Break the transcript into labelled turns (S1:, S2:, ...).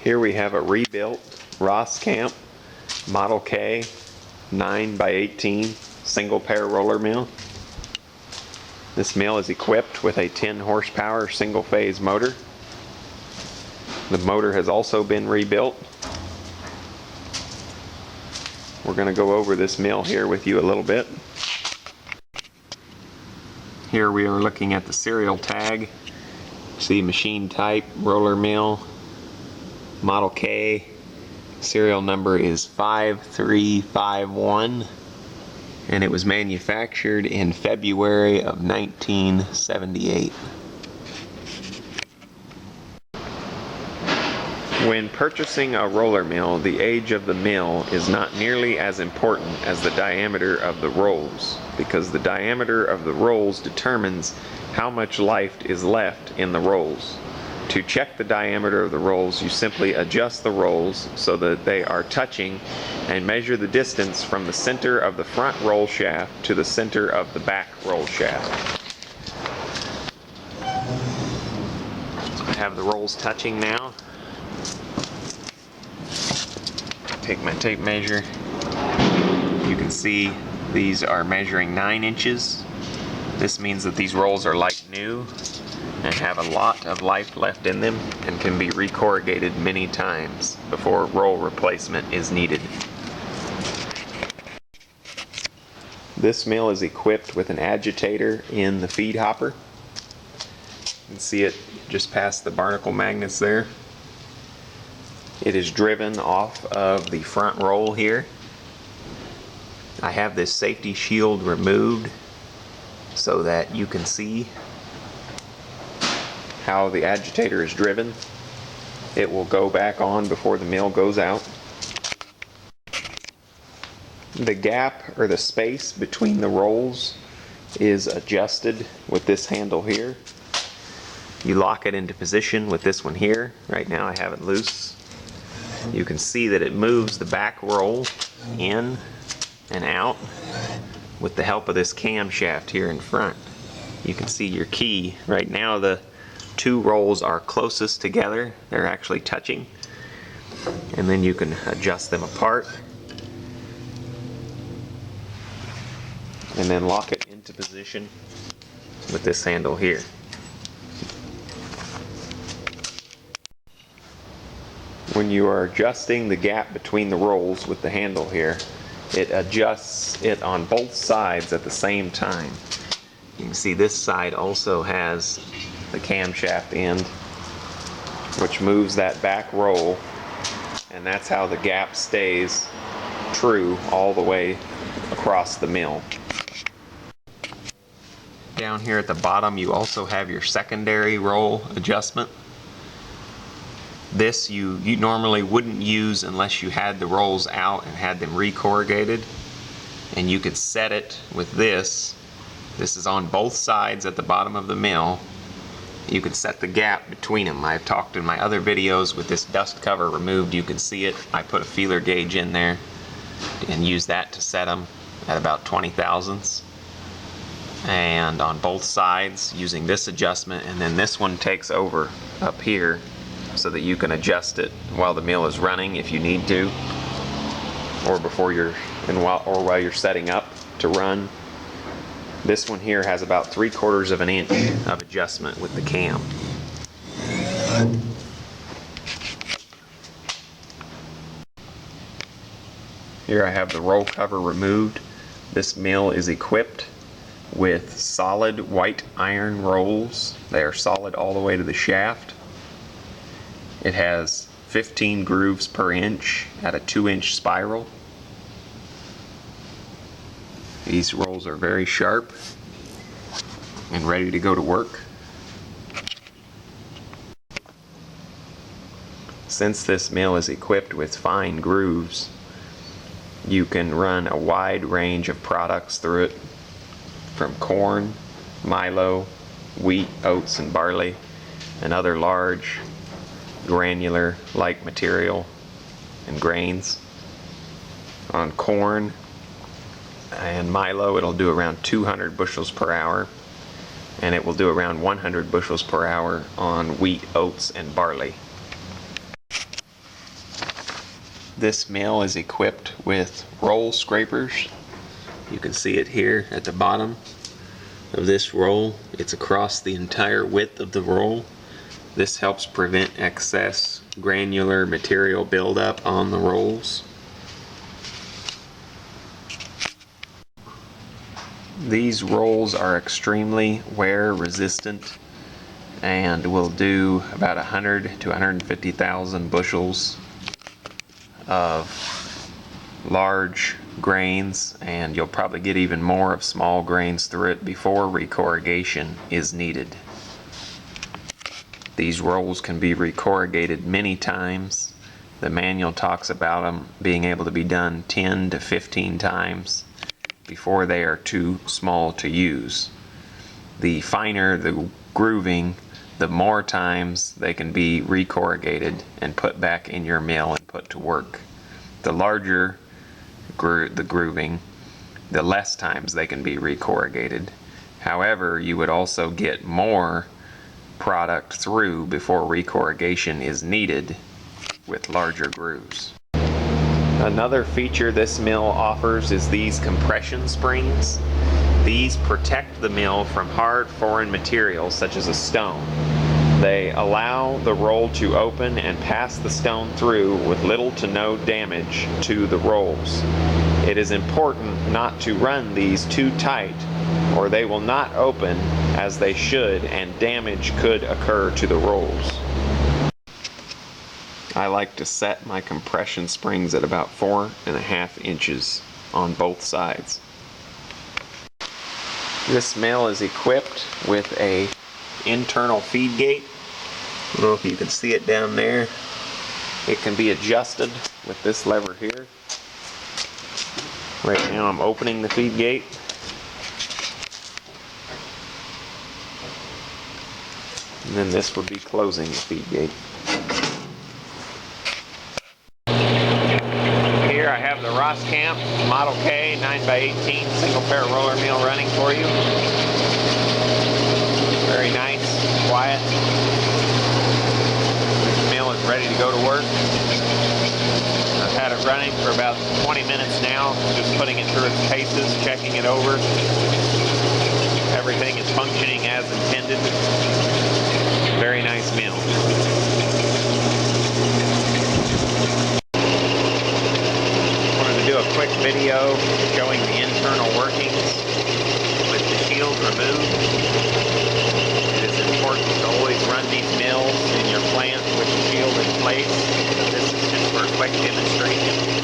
S1: Here we have a rebuilt Roskamp Model K 9x18 single pair roller mill. This mill is equipped with a 10 horsepower single phase motor. The motor has also been rebuilt. We're going to go over this mill here with you a little bit. Here we are looking at the serial tag. See, machine type roller mill Model K. Serial number is 5351 and it was manufactured in February of 1978. When purchasing a roller mill, the age of the mill is not nearly as important as the diameter of the rolls, because the diameter of the rolls determines how much life is left in the rolls. To check the diameter of the rolls, you simply adjust the rolls so that they are touching and measure the distance from the center of the front roll shaft to the center of the back roll shaft. I have the rolls touching now. Take my tape measure. You can see these are measuring 9 inches. This means that these rolls are like new and have a lot of life left in them and can be recorrugated many times before roll replacement is needed. This mill is equipped with an agitator in the feed hopper. You can see it just past the barnacle magnets there. It is driven off of the front roll here. I have this safety shield removed so that you can see how the agitator is driven. It will go back on before the mill goes out. The gap or the space between the rolls is adjusted with this handle here. You lock it into position with this one here. Right now I have it loose. You can see that it moves the back roll in and out with the help of this camshaft here in front. You can see your key. Right now the two rolls are closest together. They're actually touching. And then you can adjust them apart. And then lock it into position with this handle here. When you are adjusting the gap between the rolls with the handle here, it adjusts it on both sides at the same time. You can see this side also has the camshaft end, which moves that back roll, and that's how the gap stays true all the way across the mill. Down here at the bottom you also have your secondary roll adjustment. This you normally wouldn't use unless you had the rolls out and had them recorrugated, and you could set it with this. This is on both sides at the bottom of the mill. You could set the gap between them. I've talked in my other videos with this dust cover removed. You can see it. I put a feeler gauge in there and use that to set them at about 20 thousandths. And on both sides using this adjustment, and then this one takes over up here so that you can adjust it while the mill is running if you need to, or before while you're setting up to run. This one here has about 3/4 of an inch of adjustment with the cam. Here I have the roll cover removed. This mill is equipped with solid white iron rolls. They are solid all the way to the shaft. It has 15 grooves per inch at a 2-inch spiral. These rolls are very sharp and ready to go to work. Since this mill is equipped with fine grooves, you can run a wide range of products through it, from corn, milo, wheat, oats, and barley, and other large granular like material and grains. On corn and milo it'll do around 200 bushels per hour, and it will do around 100 bushels per hour on wheat, oats, and barley. This mill is equipped with roll scrapers. You can see it here at the bottom of this roll. It's across the entire width of the roll. This helps prevent excess granular material buildup on the rolls. These rolls are extremely wear resistant and will do about 100 to 150,000 bushels of large grains, and you'll probably get even more of small grains through it before recorrugation is needed. These rolls can be recorrugated many times. The manual talks about them being able to be done 10 to 15 times before they are too small to use. The finer the grooving, the more times they can be recorrugated and put back in your mill and put to work. The larger the grooving, the less times they can be recorrugated. However, you would also get more product through before recorrugation is needed with larger grooves. Another feature this mill offers is these compression springs. These protect the mill from hard foreign materials such as a stone. They allow the roll to open and pass the stone through with little to no damage to the rolls. It is important not to run these too tight or they will not open as they should and damage could occur to the rolls. I like to set my compression springs at about 4.5 inches on both sides. This mill is equipped with a internal feed gate. I don't know if you can see it down there. It can be adjusted with this lever here. Right now I'm opening the feed gate. And then this would be closing the feed gate. Here I have the Roskamp Model K 9x18 single pair roller mill running for you. Very nice, quiet. This mill is ready to go to work. I've had it running for about 20 minutes now, just putting it through its paces, checking it over. Everything is functioning as intended. Very nice mill. Wanted to do a quick video showing the internal workings with the shield removed. It is important to always run these mills in your plant with the shield in place. This is just for a quick demonstration.